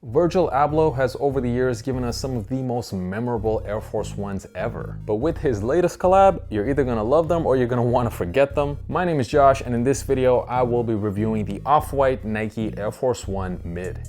Virgil Abloh has over the years given us some of the most memorable Air Force Ones ever. But with his latest collab, you're either gonna love them or you're gonna wanna forget them. My name is Josh, and in this video, I will be reviewing the Off-White Nike Air Force One Mid.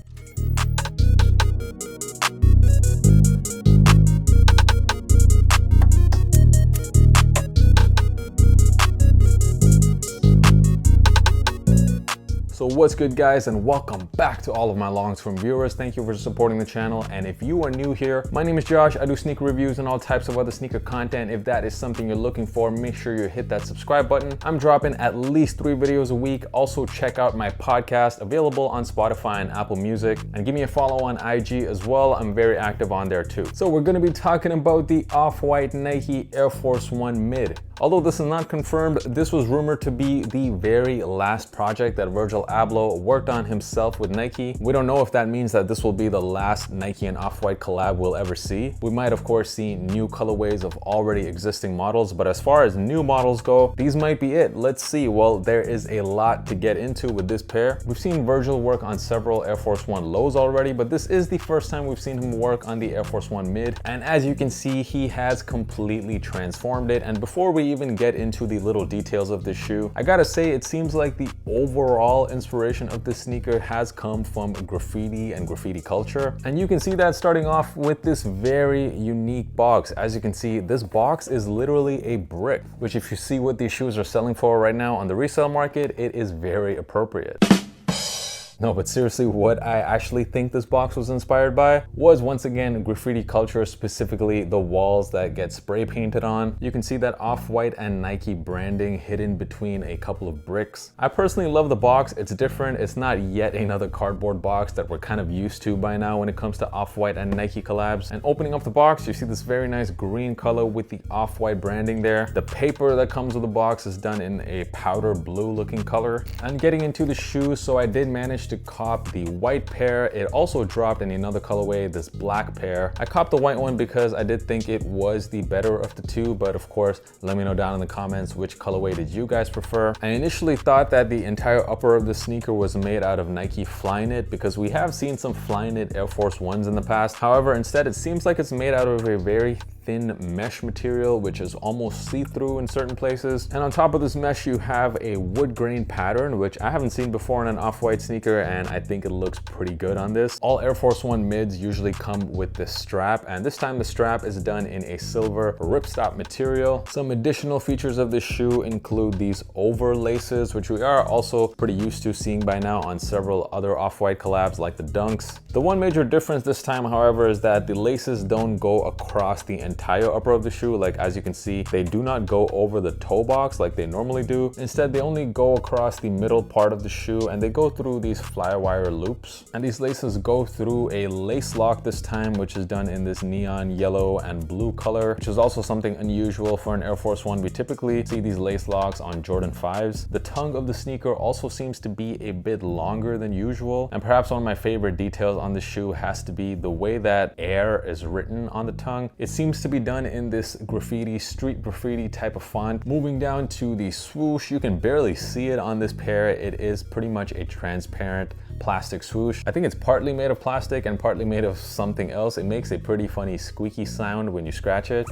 So what's good, guys, and welcome back to all of my long-term viewers. Thank you for supporting the channel, and if you are new here, my name is Josh. I do sneaker reviews and all types of other sneaker content. If that is something you're looking for, make sure you hit that subscribe button. I'm dropping at least 3 videos a week. Also check out my podcast, available on Spotify and Apple Music, and give me a follow on IG as well. I'm very active on there too. So we're going to be talking about the Off-White Nike Air Force One Mid. Although this is not confirmed, this was rumored to be the very last project that Virgil Abloh worked on himself with Nike. We don't know if that means that this will be the last Nike and Off-White collab we'll ever see. We might of course see new colorways of already existing models, but as far as new models go, these might be it. Let's see. Well, there is a lot to get into with this pair. We've seen Virgil work on several Air Force One lows already, but this is the first time we've seen him work on the Air Force One Mid. And as you can see, he has completely transformed it. And before we even get into the little details of this shoe, I gotta say, it seems like the overall inspiration of this sneaker has come from graffiti and graffiti culture. And you can see that starting off with this very unique box. As you can see, this box is literally a brick, which if you see what these shoes are selling for right now on the resale market, it is very appropriate. No, but seriously, what I actually think this box was inspired by was once again graffiti culture, specifically the walls that get spray painted on. You can see that Off-White and Nike branding hidden between a couple of bricks. I personally love the box. It's different. It's not yet another cardboard box that we're kind of used to by now when it comes to Off-White and Nike collabs. And opening up the box, you see this very nice green color with the Off-White branding there. The paper that comes with the box is done in a powder blue looking color. And getting into the shoes, so I did manage to cop the white pair. It also dropped in another colorway, this black pair. I copped the white one because I did think it was the better of the two, but of course, let me know down in the comments which colorway did you guys prefer. I initially thought that the entire upper of the sneaker was made out of Nike Flyknit because we have seen some Flyknit Air Force Ones in the past. However, instead it seems like it's made out of a very thin mesh material, which is almost see-through in certain places. And on top of this mesh, you have a wood grain pattern, which I haven't seen before in an Off-White sneaker, and I think it looks pretty good on this. All Air Force One mids usually come with this strap, and this time the strap is done in a silver ripstop material. Some additional features of this shoe include these over laces, which we are also pretty used to seeing by now on several other Off-White collabs like the Dunks. The one major difference this time, however, is that the laces don't go across the entire upper of the shoe. Like as you can see, they do not go over the toe box like they normally do. Instead, they only go across the middle part of the shoe, and they go through these fly wire loops. And these laces go through a lace lock this time, which is done in this neon yellow and blue color, which is also something unusual for an Air Force One. We typically see these lace locks on Jordan 5s. The tongue of the sneaker also seems to be a bit longer than usual. And perhaps one of my favorite details on the shoe has to be the way that Air is written on the tongue. It seems to be done in this graffiti, street graffiti type of font. Moving down to the swoosh, you can barely see it on this pair. It is pretty much a transparent plastic swoosh. I think it's partly made of plastic and partly made of something else. It makes a pretty funny squeaky sound when you scratch it.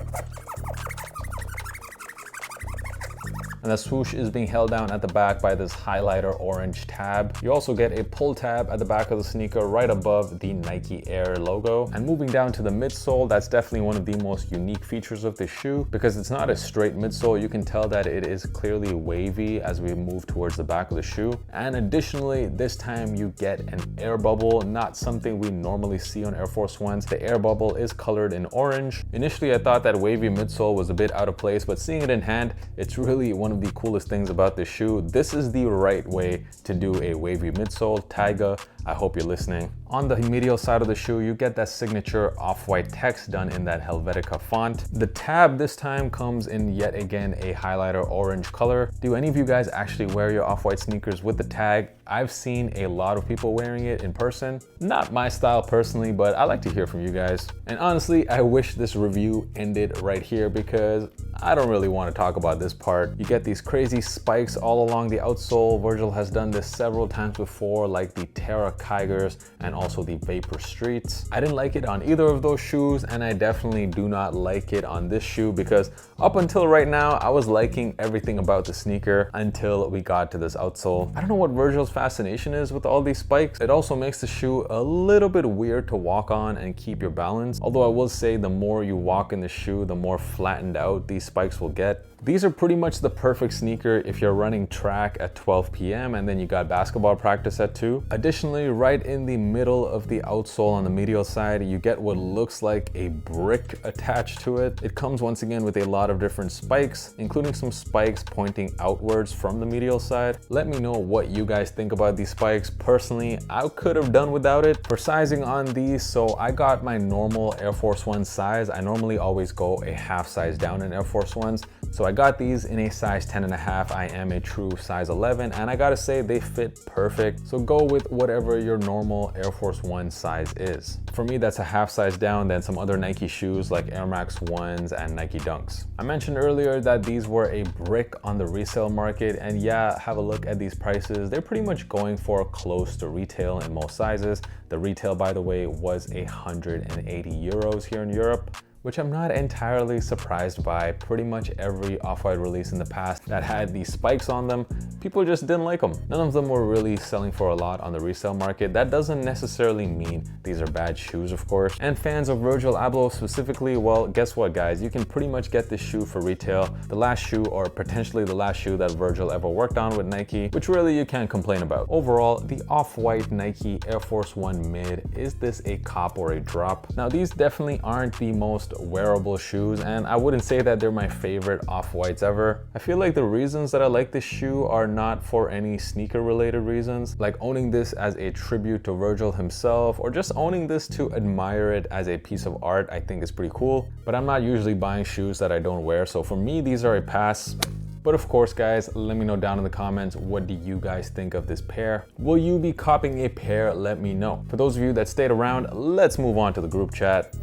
And the swoosh is being held down at the back by this highlighter orange tab. You also get a pull tab at the back of the sneaker right above the Nike Air logo. And moving down to the midsole, that's definitely one of the most unique features of this shoe because it's not a straight midsole. You can tell that it is clearly wavy as we move towards the back of the shoe. And additionally, this time you get an air bubble, not something we normally see on Air Force Ones. The air bubble is colored in orange. Initially, I thought that wavy midsole was a bit out of place, but seeing it in hand, it's really one of the coolest things about this shoe. This is the right way to do a wavy midsole. Tyga, I hope you're listening. On the medial side of the shoe, you get that signature Off-White text done in that Helvetica font. The tab this time comes in yet again a highlighter orange color. Do any of you guys actually wear your Off-White sneakers with the tag? I've seen a lot of people wearing it in person. Not my style personally, but I like to hear from you guys. And honestly, I wish this review ended right here because I don't really want to talk about this part. You get these crazy spikes all along the outsole. Virgil has done this several times before, like the Terra Kygers and also the Vapor Streets. I didn't like it on either of those shoes, and I definitely do not like it on this shoe, because up until right now, I was liking everything about the sneaker until we got to this outsole. I don't know what Virgil's fascination is with all these spikes. It also makes the shoe a little bit weird to walk on and keep your balance. Although I will say the more you walk in the shoe, the more flattened out these spikes will get. These are pretty much the perfect sneaker if you're running track at 12 p.m. and then you got basketball practice at 2. Additionally, right in the middle of the outsole on the medial side, you get what looks like a brick attached to it. It comes once again with a lot of different spikes, including some spikes pointing outwards from the medial side. Let me know what you guys think about these spikes. Personally, I could have done without it. For sizing on these, so I got my normal Air Force One size. I normally always go a half size down in Air Force Ones. So I got these in a size 10.5. I am a true size 11, and I gotta say they fit perfect. So go with whatever your normal Air Force One size is. For me, that's a half size down than some other Nike shoes like Air Max 1s and Nike Dunks. I mentioned earlier that these were a brick on the resale market, and yeah, have a look at these prices. They're pretty much going for close to retail in most sizes. The retail, by the way, was 180 euros here in Europe, which I'm not entirely surprised by. Pretty much every Off-White release in the past that had these spikes on them, people just didn't like them. None of them were really selling for a lot on the resale market. That doesn't necessarily mean these are bad shoes, of course. And fans of Virgil Abloh specifically, well, guess what, guys? You can pretty much get this shoe for retail. The last shoe, or potentially the last shoe that Virgil ever worked on with Nike, which really you can't complain about. Overall, the Off-White Nike Air Force One Mid, is this a cop or a drop? Now, these definitely aren't the most wearable shoes, and I wouldn't say that they're my favorite Off-Whites ever. I feel like the reasons that I like this shoe are not for any sneaker related reasons, like owning this as a tribute to Virgil himself, or just owning this to admire it as a piece of art. I think is pretty cool, but I'm not usually buying shoes that I don't wear, so for me these are a pass. But of course, guys, let me know down in the comments, what do you guys think of this pair? Will you be copying a pair? Let me know. For those of you that stayed around, let's move on to the group chat.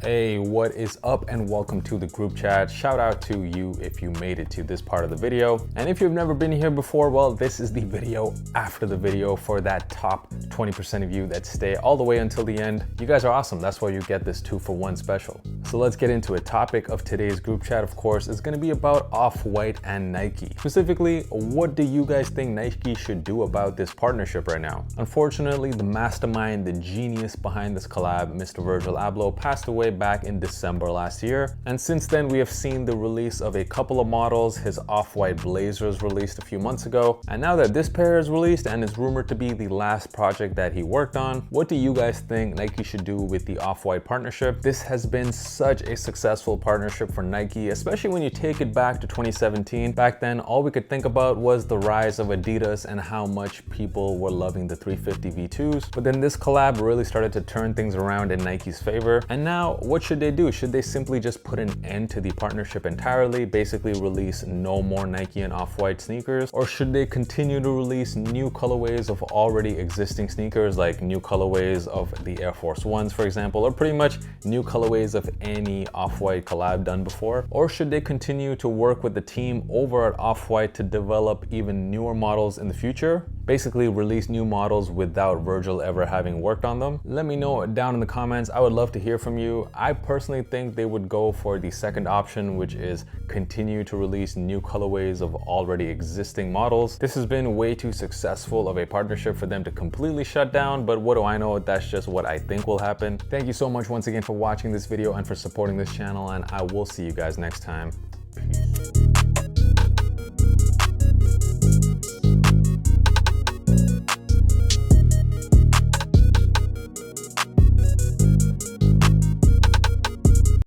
Hey, what is up, and welcome to the group chat. Shout out to you if you made it to this part of the video. And if you've never been here before, well, this is the video after the video for that top 20% of you that stay all the way until the end. You guys are awesome. That's why you get this 2-for-1 special. So let's get into it. Topic of today's group chat, of course, is going to be about Off-White and Nike. Specifically, what do you guys think Nike should do about this partnership right now? Unfortunately, the mastermind, the genius behind this collab, Mr. Virgil Abloh, passed away back in December last year, and since then we have seen the release of a couple of models. His Off-White Blazers released a few months ago, and now that this pair is released and is rumored to be the last project that he worked on, what do you guys think Nike should do with the Off-White partnership? This has been such a successful partnership for Nike, especially when you take it back to 2017. Back then, all we could think about was the rise of Adidas and how much people were loving the 350 V2s, but then this collab really started to turn things around in Nike's favor. And now, what should they do? Should they simply just put an end to the partnership entirely, basically release no more Nike and Off-White sneakers? Or should they continue to release new colorways of already existing sneakers, like new colorways of the Air Force Ones, for example, or pretty much new colorways of any Off-White collab done before? Or should they continue to work with the team over at Off-White to develop even newer models in the future? Basically release new models without Virgil ever having worked on them? Let me know down in the comments. I would love to hear from you. I personally think they would go for the second option, which is continue to release new colorways of already existing models. This has been way too successful of a partnership for them to completely shut down, but what do I know? That's just what I think will happen. Thank you so much once again for watching this video and for supporting this channel, and I will see you guys next time. Peace.